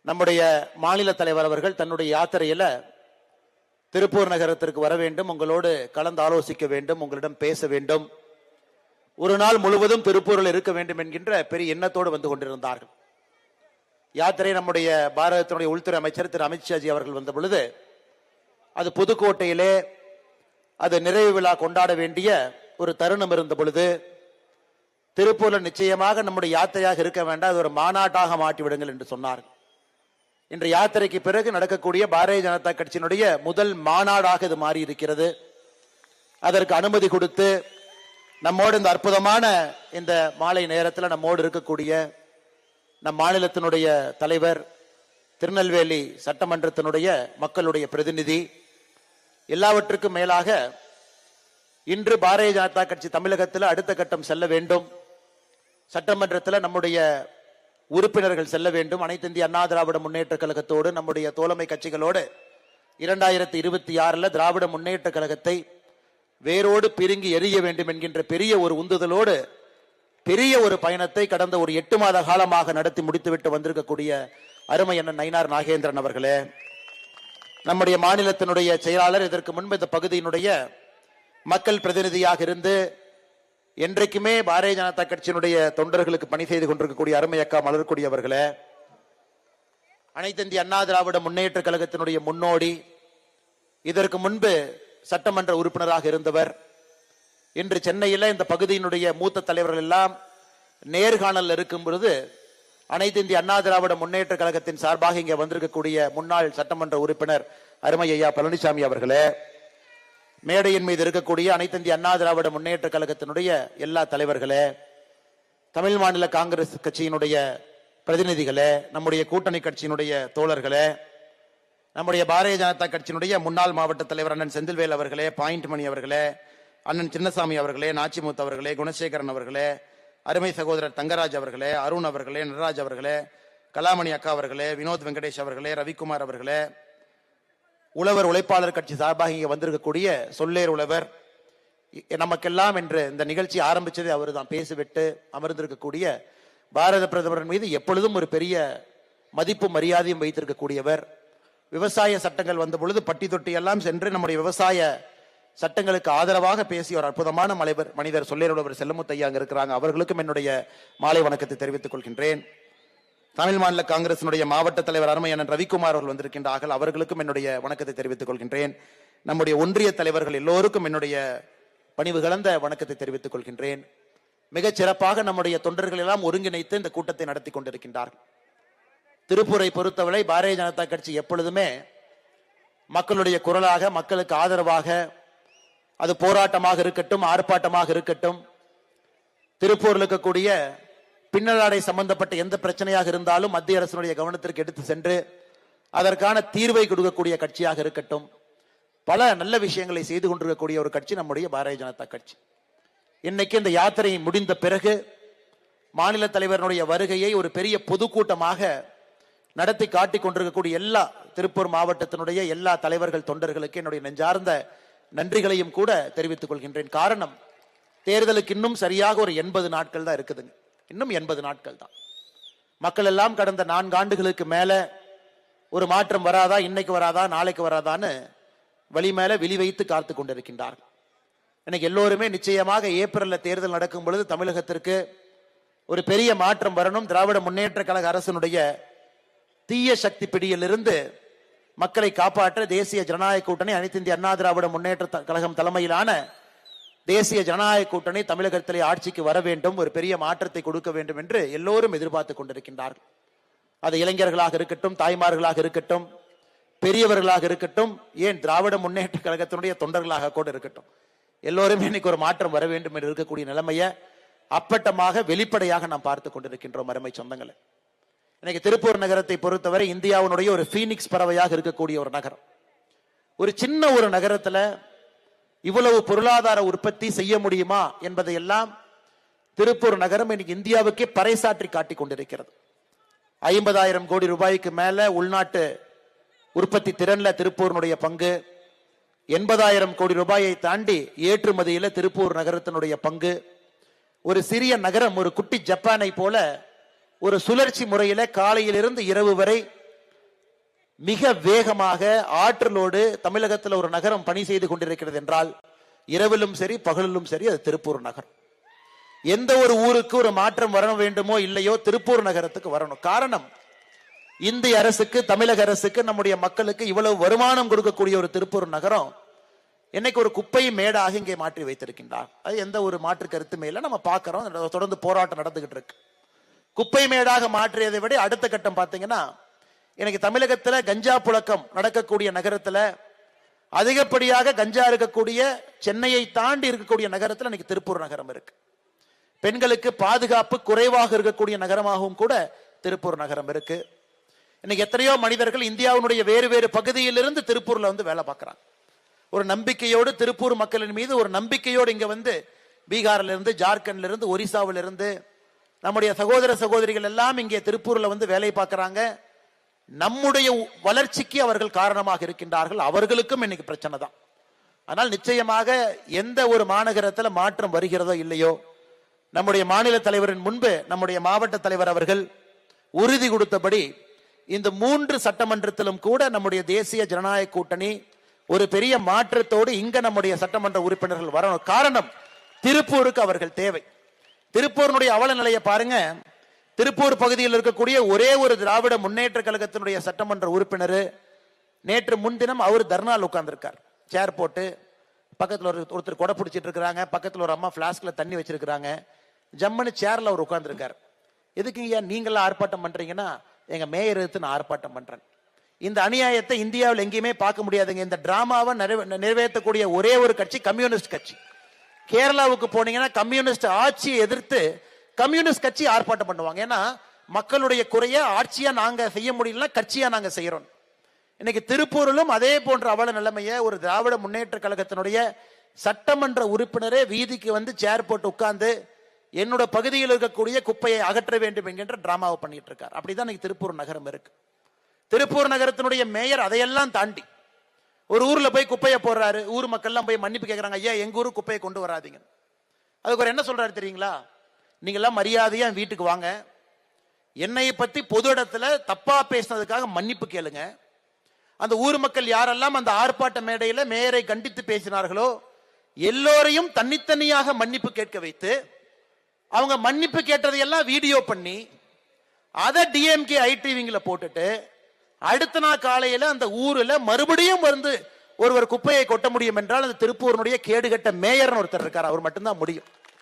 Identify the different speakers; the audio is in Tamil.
Speaker 1: நம்முடைய மாநில தலைவர் அவர்கள் தன்னுடைய யாத்திரையில திருப்பூர் நகரத்திற்கு வர வேண்டும், உங்களோடு கலந்து ஆலோசிக்க வேண்டும், உங்களிடம் பேச வேண்டும், ஒரு நாள் முழுவதும் திருப்பூரில் இருக்க வேண்டும் என்கின்ற பெரிய எண்ணத்தோடு வந்து கொண்டிருந்தார்கள். யாத்திரை நம்முடைய பாரதத்தினுடைய உள்துறை அமைச்சர் திரு அமித்ஷாஜி அவர்கள் வந்த பொழுது அது புதுக்கோட்டையிலே அது நிறைவு விழா கொண்டாட வேண்டிய ஒரு தருணம் இருந்த பொழுது திருப்பூர்ல நிச்சயமாக நம்முடைய யாத்திரையாக இருக்க வேண்டாம், அது ஒரு மாநாட்டாக மாற்றி விடுங்கள் என்று சொன்னார்கள். இன்று யாத்திரைக்கு பிறகு நடக்கக்கூடிய பாரதிய ஜனதா கட்சியினுடைய முதல் மாநாடாக இது மாறி இருக்கிறது. அதற்கு அனுமதி கொடுத்து நம்மோடு இந்த அற்புதமான இந்த மாலை நேரத்தில் நம்மோடு இருக்கக்கூடிய நம் மாநிலத்தினுடைய தலைவர், திருநெல்வேலி சட்டமன்றத்தினுடைய மக்களுடைய பிரதிநிதி, எல்லாவற்றுக்கும் மேலாக இன்று பாரதிய ஜனதா கட்சி தமிழகத்தில் அடுத்த கட்டம் செல்ல வேண்டும், சட்டமன்றத்தில் நம்முடைய உறுப்பினர்கள் செல்ல வேண்டும், அனைத்து இந்திய அண்ணா திராவிட முன்னேற்ற கழகத்தோடு நம்முடைய தோழமை கட்சிகளோடு 2026 திராவிட முன்னேற்ற கழகத்தை வேரோடு பிரிங்கி எரிய வேண்டும் என்கின்ற பெரிய ஒரு உந்துதலோடு பெரிய ஒரு பயணத்தை கடந்த ஒரு 8 மாத காலமாக நடத்தி முடித்துவிட்டு வந்திருக்கக்கூடிய அருமை அண்ணன் நயினார் நாகேந்திரன் அவர்களே, நம்முடைய மாநிலத்தினுடைய செயலாளர், இதற்கு முன்பு இந்த பகுதியினுடைய மக்கள் பிரதிநிதியாக இருந்து என்றைக்குமே பாரதிய ஜனதா கட்சியினுடைய தொண்டர்களுக்கு பணி செய்து கொண்டிருக்கக்கூடிய அருமை அக்கா மலர்கொடி அவர்களே, அனைத்து இந்திய அண்ணா திராவிட முன்னேற்ற கழகத்தினுடைய முன்னோடி, இதற்கு முன்பு சட்டமன்ற உறுப்பினராக இருந்தவர், இன்று சென்னையில் இந்த பகுதியினுடைய மூத்த தலைவர்கள் எல்லாம் நேர்காணல் இருக்கும் பொழுது அனைத்து இந்திய அண்ணா திராவிட முன்னேற்ற கழகத்தின் சார்பாக இங்கே வந்திருக்கக்கூடிய முன்னாள் சட்டமன்ற உறுப்பினர் அருமை ஐயா பழனிசாமி அவர்களே, மேடையின் மீது இருக்கக்கூடிய அனைத்து இந்திய அண்ணா திராவிட முன்னேற்ற கழகத்தினுடைய எல்லா தலைவர்களே, தமிழ் மாநில காங்கிரஸ் கட்சியினுடைய பிரதிநிதிகளே, நம்முடைய கூட்டணி கட்சியினுடைய தோழர்களே, நம்முடைய பாரதிய ஜனதா கட்சியினுடைய முன்னாள் மாவட்ட தலைவர் அண்ணன் செந்தில்வேல் அவர்களே, பாயிண்ட் மணி அவர்களே, அண்ணன் சின்னசாமி அவர்களே, நாச்சிமுத்து அவர்களே, குணசேகரன் அவர்களே, அருமை சகோதரர் தங்கராஜ் அவர்களே, அருண் அவர்களே, நடராஜ் அவர்களே, கலாமணி அக்கா அவர்களே, வினோத் வெங்கடேஷ் அவர்களே, ரவிக்குமார் அவர்களே, உழவர் உழைப்பாளர் கட்சி சார்பாக இங்கே வந்திருக்கக்கூடிய சொல்லேர் உழவர், நமக்கெல்லாம் என்று இந்த நிகழ்ச்சி ஆரம்பிச்சது அவர் தான். பேசிவிட்டு அமர்ந்திருக்கக்கூடிய பாரத பிரதமர் மீது எப்பொழுதும் ஒரு பெரிய மதிப்பு மரியாதையும் வைத்திருக்கக்கூடியவர், விவசாய சட்டங்கள் வந்த பொழுது பட்டி தொட்டி எல்லாம் சென்று நம்முடைய விவசாய சட்டங்களுக்கு ஆதரவாக பேசிய ஒரு அற்புதமான மனிதர் சொல்லேர் உழவர் செல்லமுத்தையா அங்க இருக்கிறாங்க. அவர்களுக்கும் என்னுடைய மாலை வணக்கத்தை தெரிவித்துக் கொள்கின்றேன். தமிழ் மாநில காங்கிரசினுடைய மாவட்ட தலைவர் அருமை அண்ணன் ரவிக்குமார் அவர்கள் வந்திருக்கின்றார்கள், அவர்களுக்கும் என்னுடைய வணக்கத்தை தெரிவித்துக் கொள்கின்றேன். நம்முடைய ஒன்றிய தலைவர்கள் எல்லோருக்கும் என்னுடைய பணிவு கலந்த வணக்கத்தை தெரிவித்துக் கொள்கின்றேன். மிகச் சிறப்பாக நம்முடைய தொண்டர்கள் எல்லாம் ஒருங்கிணைத்து இந்த கூட்டத்தை நடத்தி கொண்டிருக்கின்றார்கள். திருப்பூரை பொறுத்தவரை பாரதிய ஜனதா கட்சி எப்பொழுதுமே மக்களுடைய குரலாக, மக்களுக்கு ஆதரவாக, அது போராட்டமாக இருக்கட்டும், ஆர்ப்பாட்டமாக இருக்கட்டும், திருப்பூரில் இருக்கக்கூடிய பின்னலாடை சம்பந்தப்பட்ட எந்த பிரச்சனையாக இருந்தாலும் மத்திய அரசினுடைய கவனத்திற்கு எடுத்து சென்று அதற்கான தீர்வை கொடுக்கக்கூடிய கட்சியாக இருக்கட்டும், பல நல்ல விஷயங்களை செய்து கொண்டிருக்கக்கூடிய ஒரு கட்சி நம்முடைய பாரதிய ஜனதா கட்சி. இன்னைக்கு இந்த யாத்திரை முடிந்த பிறகு மாநில தலைவருடைய வருகையை ஒரு பெரிய பொதுக்கூட்டமாக நடத்தி காட்டிக் கொண்டிருக்கக்கூடிய எல்லா திருப்பூர் மாவட்டத்தினுடைய எல்லா தலைவர்கள் தொண்டர்களுக்கு என்னுடைய நெஞ்சார்ந்த நன்றிகளையும் கூட தெரிவித்துக் கொள்கின்றேன். காரணம், தேர்தலுக்கு இன்னும் சரியாக ஒரு 80 நாட்கள் தான் இருக்குதுங்க. இன்னும் 80 நாட்கள் தான். மக்கள் எல்லாம் கடந்த 4 ஆண்டுகளுக்கு மேல ஒரு மாற்றம் வராதா, இன்னைக்கு வராதா, நாளைக்கு வராதான்னு வழி மேல விழி வைத்து காத்து கொண்டிருக்கின்றார்கள். இன்னைக்கு எல்லோருமே நிச்சயமாக ஏப்ரல்ல தேர்தல் நடக்கும் பொழுது தமிழகத்திற்கு ஒரு பெரிய மாற்றம் வரணும், திராவிட முன்னேற்ற கழக அரசினுடைய தீய சக்தி பிடியிலிருந்து மக்களை காப்பாற்ற தேசிய ஜனநாயக கூட்டணி, அனைத்து இந்திய அண்ணா திராவிட முன்னேற்ற கழகம் தலைமையிலான தேசிய ஜனநாயக கூட்டணி தமிழகத்திலே ஆட்சிக்கு வர வேண்டும், ஒரு பெரிய மாற்றத்தை கொடுக்க வேண்டும் என்று எல்லோரும் எதிர்பார்த்து கொண்டிருக்கின்றார்கள். அது இளைஞர்களாக இருக்கட்டும், தாய்மார்களாக இருக்கட்டும், பெரியவர்களாக இருக்கட்டும், ஏன் திராவிட முன்னேற்ற கழகத்தினுடைய தொண்டர்களாக கூட இருக்கட்டும், எல்லோருமே இன்னைக்கு ஒரு மாற்றம் வர வேண்டும் என்று இருக்கக்கூடிய நிலைமையை அப்பட்டமாக வெளிப்படையாக நாம் பார்த்து கொண்டிருக்கின்றோம். அருமை சொந்தங்களை, இன்னைக்கு திருப்பூர் நகரத்தை பொறுத்தவரை இந்தியாவுடைய ஒரு பீனிக்ஸ் பறவையாக இருக்கக்கூடிய ஒரு நகரம். ஒரு சின்ன ஒரு நகரத்துல இவ்வளவு பொருளாதார உற்பத்தி செய்ய முடியுமா என்பதையெல்லாம் திருப்பூர் நகரம் இன்னைக்கு இந்தியாவுக்கே பறைசாற்றி காட்டிக் கொண்டிருக்கிறது. 50,000 கோடி ரூபாய்க்கு மேல உள்நாட்டு உற்பத்தி திறன்ல திருப்பூரினுடைய பங்கு, 80,000 கோடி ரூபாயை தாண்டி ஏற்றுமதியில திருப்பூர் நகரத்தினுடைய பங்கு. ஒரு சிறிய நகரம், ஒரு குட்டி ஜப்பானை போல ஒரு சுழற்சி முறையில காலையிலிருந்து இரவு வரை மிக வேகமாக ஆற்றலோடு தமிழகத்தில் ஒரு நகரம் பணி செய்து கொண்டிருக்கிறது என்றால் இரவிலும் சரி பகலிலும் சரி அது திருப்பூர் நகரம். எந்த ஒரு ஊருக்கு ஒரு மாற்றம் வர வேண்டுமோ இல்லையோ திருப்பூர் நகரத்துக்கு வரணும். காரணம், இந்திய அரசுக்கு, தமிழக அரசுக்கு, நம்முடைய மக்களுக்கு இவ்வளவு வருமானம் கொடுக்கக்கூடிய ஒரு திருப்பூர் நகரம் இன்னைக்கு ஒரு குப்பை மேடாக இங்கே மாற்றி வைத்திருக்கின்றார். அது எந்த ஒரு மாற்று கருத்துமே இல்லை. நம்ம பார்க்கிறோம், தொடர்ந்து போராட்டம் நடந்துகிட்டு இருக்கு. குப்பை மேடாக மாற்றியதை விட அடுத்த கட்டம் பார்த்தீங்கன்னா, இன்னைக்கு தமிழகத்துல கஞ்சா புழக்கம் நடக்கக்கூடிய நகரத்துல, அதிகப்படியாக கஞ்சா இருக்கக்கூடிய சென்னையை தாண்டி இருக்கக்கூடிய நகரத்துல இன்னைக்கு திருப்பூர் நகரம் இருக்கு. பெண்களுக்கு பாதுகாப்பு குறைவாக இருக்கக்கூடிய நகரமாகவும் கூட திருப்பூர் நகரம் இருக்கு. இன்னைக்கு எத்தனையோ மனிதர்கள் இந்தியாவினுடைய வேறு வேறு பகுதியிலிருந்து திருப்பூர்ல வந்து வேலை பார்க்கறாங்க. ஒரு நம்பிக்கையோடு, திருப்பூர் மக்களின் மீது ஒரு நம்பிக்கையோடு இங்க வந்து பீகார்ல இருந்து, ஜார்க்கண்ட்ல இருந்து, ஒரிசாவில இருந்து நம்முடைய சகோதர சகோதரிகள் எல்லாம் இங்கே திருப்பூர்ல வந்து வேலை பார்க்கறாங்க. நம்முடைய வளர்ச்சிக்கு அவர்கள் காரணமாக இருக்கின்றார்கள். அவர்களுக்கும் இன்னைக்கு பிரச்சனை தான். ஆனால் நிச்சயமாக எந்த ஒரு மாநகரத்துல மாற்றம் வருகிறதோ இல்லையோ, நம்முடைய மாநில தலைவரின் முன்பு நம்முடைய மாவட்ட தலைவர் அவர்கள் உறுதி கொடுத்தபடி இந்த 3 சட்டமன்றத்திலும் கூட நம்முடைய தேசிய ஜனநாயக கூட்டணி ஒரு பெரிய மாற்றத்தோடு இங்க நம்முடைய சட்டமன்ற உறுப்பினர்கள் வரணும். காரணம், திருப்பூருக்கு அவர்கள் தேவை. திருப்பூரினுடைய அவல நிலையை பாருங்க. திருப்பூர் பகுதியில் இருக்கக்கூடிய ஒரே ஒரு திராவிட முன்னேற்ற கழகத்தினுடைய சட்டமன்ற உறுப்பினர் நேற்று முன்தினம் அவர் தர்ணால் உட்கார்ந்திருக்கார். சேர் போட்டு பக்கத்தில் ஒருத்தர் கொடை பிடிச்சிட்டு இருக்கிறாங்க, பக்கத்தில் ஒரு அம்மா பிளாஸ்க்ல தண்ணி வச்சிருக்கிறாங்க. ஜம்முன்னு சேர்ல அவர் உட்கார்ந்துருக்கார். எதுக்கு நீங்களாம் ஆர்ப்பாட்டம் பண்றீங்கன்னா, எங்க மேயர் எடுத்து நான் ஆர்ப்பாட்டம் பண்றேன். இந்த அநியாயத்தை இந்தியாவில் எங்கேயுமே பார்க்க முடியாதுங்க. இந்த டிராமாவை நிறைவேற்றக்கூடிய ஒரே ஒரு கட்சி கம்யூனிஸ்ட் கட்சி. கேரளாவுக்கு போனீங்கன்னா கம்யூனிஸ்ட் ஆட்சியை எதிர்த்து கம்யூனிஸ்ட் கட்சி ஆர்ப்பாட்டம் பண்ணுவாங்க. ஏன்னா மக்களுடைய குறைய ஆட்சியா நாங்க செய்ய முடியல, கட்சியா நாங்க செய்யறோம். இன்னைக்கு திருப்பூரிலும் அதே போன்ற அவல நிலைமையை ஒரு திராவிட முன்னேற்ற கழகத்தினுடைய சட்டமன்ற உறுப்பினரே வீதிக்கு வந்து சேர் போட்டு உட்கார்ந்து என்னோட பகுதியில் இருக்கக்கூடிய குப்பையை அகற்ற வேண்டும் என்கின்ற டிராமாவை பண்ணிட்டு இருக்கார். அப்படிதான் இன்னைக்கு திருப்பூர் நகரம் இருக்கு. திருப்பூர் நகரத்தினுடைய மேயர் அதையெல்லாம் தாண்டி ஒரு ஊர்ல போய் குப்பையை போடுறாரு. ஊர் மக்கள் எல்லாம் போய் மன்னிப்பு கேட்கறாங்க, ஐயா எங்க ஊருக்கு குப்பையை கொண்டு வராதீங்க. அதுக்கு ஒரு என்ன சொல்றாரு தெரியுங்களா? நீங்க எல்லாம் மரியாதையா வீட்டுக்கு வாங்க, என்னை பத்தி பொது இடத்துல தப்பா பேசினதுக்காக மன்னிப்பு கேளுங்க. அந்த ஊர் மக்கள் யாரெல்லாம் அந்த ஆர்ப்பாட்ட மேடையில மேயரை கண்டித்து பேசினார்களோ எல்லோரையும் தனித்தனியாக மன்னிப்பு கேட்க வைத்து, அவங்க மன்னிப்பு கேட்டதையெல்லாம் வீடியோ பண்ணி அதை டிஎம்கே ஐடிவிங்ல போட்டுட்டு, அடுத்த நாள் காலையில அந்த ஊர்ல மறுபடியும் வந்து ஒருவர் குப்பையை கொட்ட முடியும் என்றால் அந்த திருப்பூரினுடைய கேடுகட்ட மேயர்னு ஒருத்தர் இருக்கார், அவர் மட்டும்தான் முடியும்.